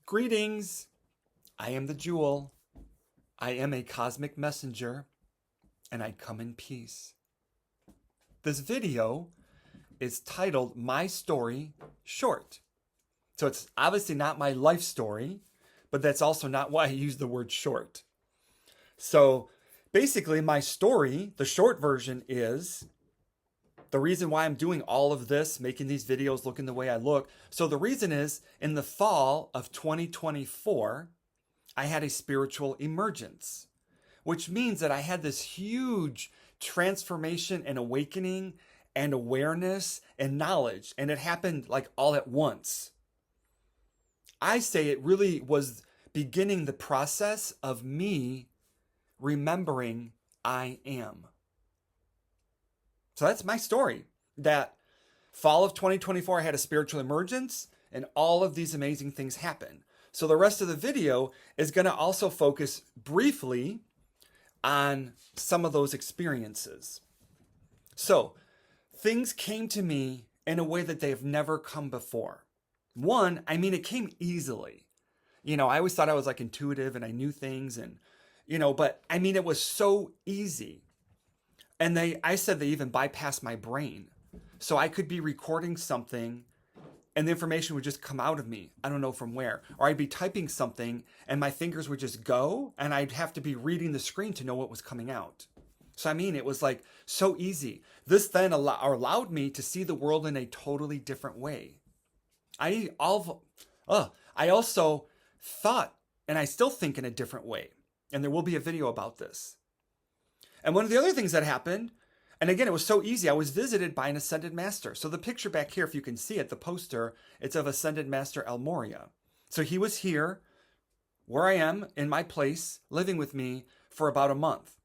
Greetings. I am the Jewell. I am a cosmic messenger, and I come in peace. This video is titled My Story Short. So it's obviously not my life story, but that's also not why I use the word short. So basically my story, the short version is the reason why I'm doing all of this, making these videos looking the way I look. So the reason is in the fall of 2024, I had a spiritual emergence, which means that I had this huge transformation and awakening and awareness and knowledge. And it happened like all at once. I say it really was beginning the process of me remembering I am. So that's my story. That fall of 2024, I had a spiritual emergence and all of these amazing things happen. So the rest of the video is going to also focus briefly on some of those experiences. So things came to me in a way that they have never come before. One, it came easily. I always thought I was like intuitive and I knew things and, but it was so easy. And I said they even bypassed my brain. So I could be recording something and the information would just come out of me. I don't know from where. Or I'd be typing something and my fingers would just go and I'd have to be reading the screen to know what was coming out. So it was like so easy. This then allowed me to see the world in a totally different way. I also thought, and I still think in a different way. And there will be a video about this. And one of the other things that happened, and again, it was so easy. I was visited by an Ascended Master. So the picture back here, if you can see it, the poster, it's of Ascended Master El Moria. So he was here, where I am, in my place, living with me for about a month.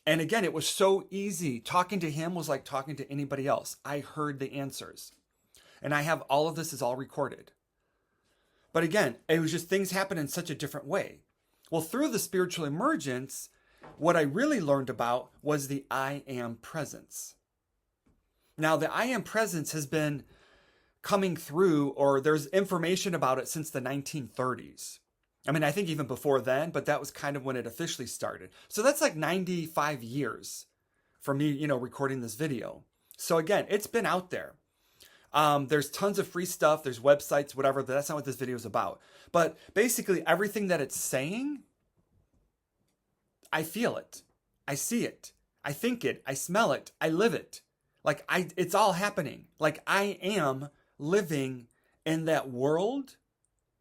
And again, it was so easy. Talking to him was like talking to anybody else. I heard the answers. And I have all of this is all recorded. But again, it was just things happen in such a different way. Well, through the spiritual emergence, what I really learned about was the I am presence. Now, the I am presence has been coming through, or there's information about it since the 1930s. I think even before then, but that was kind of when it officially started. So that's like 95 years for me, recording this video. So again, it's been out there. There's tons of free stuff. There's websites, whatever. That's not what this video is about. But basically everything that it's saying, I feel it. I see it. I think it. I smell it. I live it. It's all happening. Like I am living in that world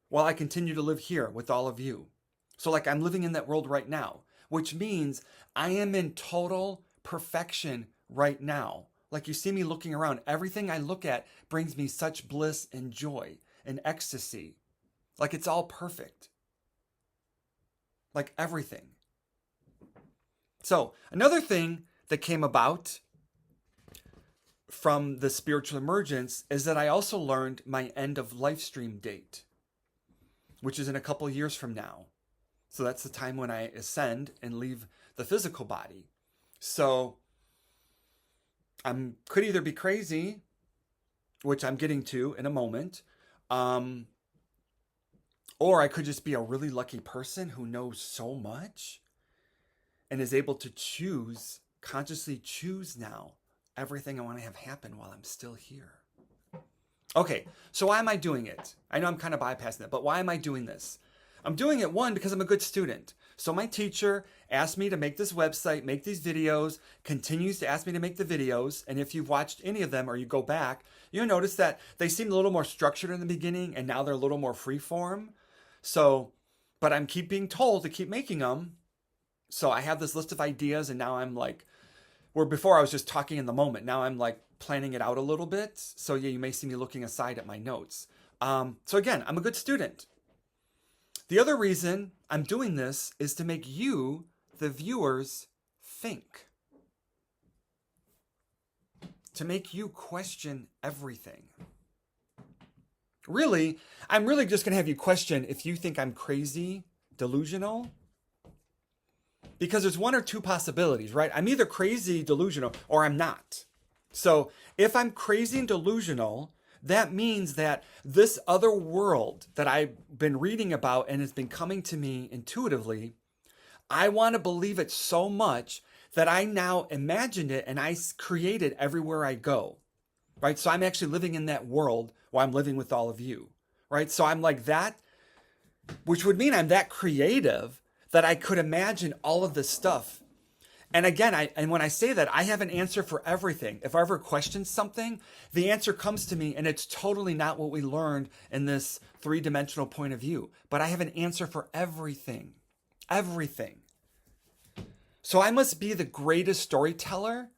while I continue to live here with all of you. So I'm living in that world right now, which means I am in total perfection right now. Like you see me looking around, everything I look at brings me such bliss and joy and ecstasy. Like it's all perfect. Like everything. So another thing that came about from the spiritual emergence is that I also learned my end of life stream date, which is in a couple of years from now. So that's the time when I ascend and leave the physical body. So I could either be crazy, which I'm getting to in a moment, or I could just be a really lucky person who knows so much and is able to consciously choose now everything I want to have happen while I'm still here. Okay, so why am I doing it? I know I'm kind of bypassing it, but why am I doing this? I'm doing it, one, because I'm a good student. So my teacher asked me to make this website, make these videos, continues to ask me to make the videos. And if you've watched any of them or you go back, you'll notice that they seemed a little more structured in the beginning and now they're a little more freeform. So, but I'm being told to keep making them. So I have this list of ideas and now I'm where before I was just talking in the moment. Now I'm planning it out a little bit. So yeah, you may see me looking aside at my notes. So again, I'm a good student. The other reason I'm doing this is to make you, the viewers, think. To make you question everything. Really, I'm really just going to have you question if you think I'm crazy, delusional. Because there's one or two possibilities, right? I'm either crazy, delusional, or I'm not. So if I'm crazy and delusional, that means that this other world that I've been reading about and has been coming to me intuitively, I want to believe it so much that I now imagined it and I create it everywhere I go, right? So I'm actually living in that world while I'm living with all of you, right? So I'm like that, which would mean I'm that creative that I could imagine all of this stuff. And again, and when I say that, I have an answer for everything. If I ever question something, the answer comes to me, and it's totally not what we learned in this three-dimensional point of view. But I have an answer for everything. Everything. So I must be the greatest storyteller,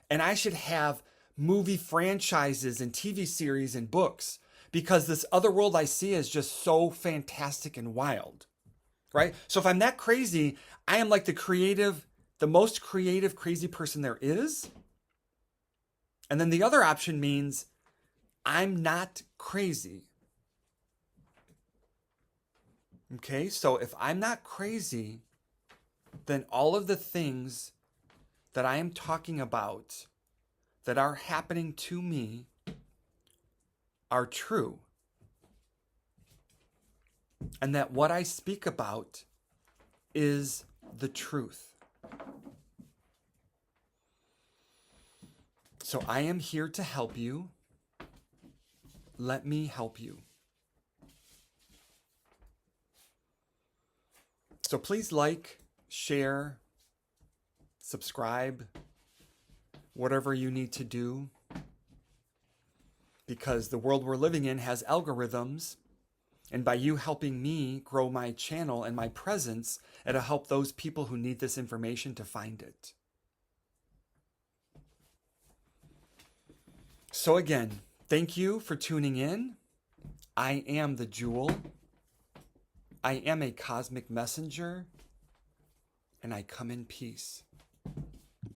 and I should have movie franchises and TV series and books, because this other world I see is just so fantastic and wild, right? So if I'm that crazy, I am like the most creative, crazy person there is. And then the other option means I'm not crazy. Okay, so if I'm not crazy, then all of the things that I am talking about that are happening to me are true. And that what I speak about is the truth. So I am here to help you. Let me help you. So please like, share, subscribe, whatever you need to do, because the world we're living in has algorithms, and by you helping me grow my channel and my presence, it'll help those people who need this information to find it. So again, thank you for tuning in. I am the Jewel. I am a cosmic messenger, and I come in peace.